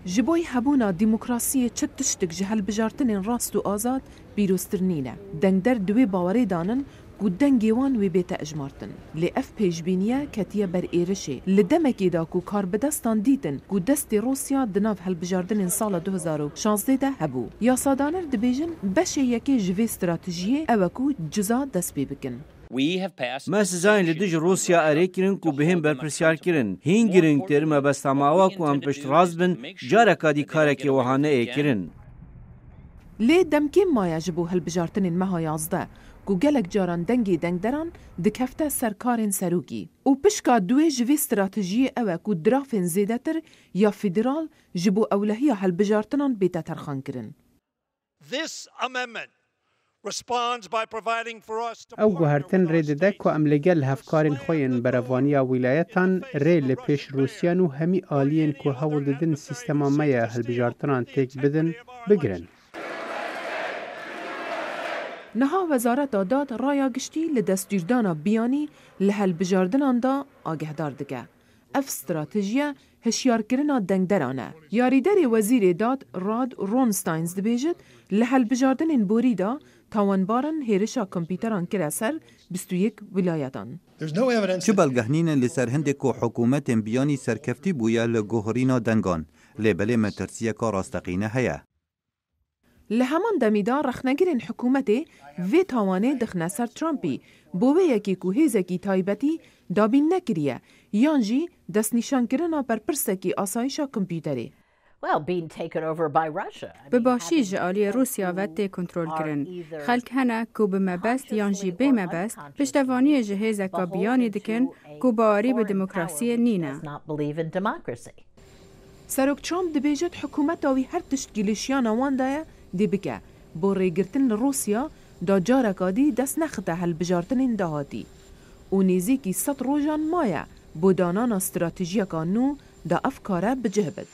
جبوی هبونا دیموکراسی چه تشتک جهل بجارتن راست و آزاد بیروسترنینه. دنگ در دوی باوری دانن گو دنگیوان وی بیتا اجمارتن. لی اف پیجبینیه کتیه بر ایرشه. لدمکی دا کو کار بدستان دیتن گو دست روسیا دناف هل بجاردن سال 2016 ده هبو. یا سادانر دبیجن بشه یکی جوی استراتیجیه اوکو جزا دست بی بکن. ما سزاین لدیج روسیا اره کرن کو بهم برپرسیار کرن. هین گرنگ تر ما بستماوا کو هم پشت راز بن جارکا دی کارکی وحانه ای کرن. لی دمکی مایا جبو هل بجارتن مها 11 کو گلک جاران دنگی دنگ دران دکفته سرکارن سروکی. او پشکا دوی جوی استراتیجی اوه کو درافن زیده تر یا فیدرال جبو اولهی هل بجارتنان بیتا ترخان کرن. او گوهرتن ریدده که املگل هفکارن خوین بروانیا ولایتان ری لپیش روسیانو همی آلین که هول ددن سیستما میا هل بجارتنان تک بدن بگرن. نها وزارت داد رایا گشتی لدستیردانا بیانی لحل بجاردنان دا آگهدار دگه. اف استراتیجیه هشیار کرنا دنگ درانه. یاریدر وزیر داد راد رونستاینز دبیجد لحل بجاردن بوری دا تاوانبارن هیرشا کمپیوتران کرا سر 21 ولایتان. چه بلگهنین لسر هندکو حکومت بیانی سرکفتی بویا لگوهرینا دنگان لبله مترسیه که راستقینه هیا. لهمان دمیدا رخنگرین حکومتی وی تاوانه دخنه سر ترامپی بوه یکی که هیزکی تایبتی دابین نکریه یانجی دست نشان کرنا بر پرسکی آسایشا کمپیوتری. به باشی جعالی روسیا وده کنترول کرن. خلک هنه که به مبست یانجی به مبست پشتوانی جهیزکا بیانی دکن که باوری به دموکراسی نینه. سروک ترامپ دبیجد حکومت آوی هر تشکیلشیان آوان دایه دی بکه با ریگرتن روسیا دا جارکادی دست نخته هل بجارتن دهاتی. او نیزی که 100 روزان مایه بودانان استراتیجیکا نو دا افکاره بجهبد.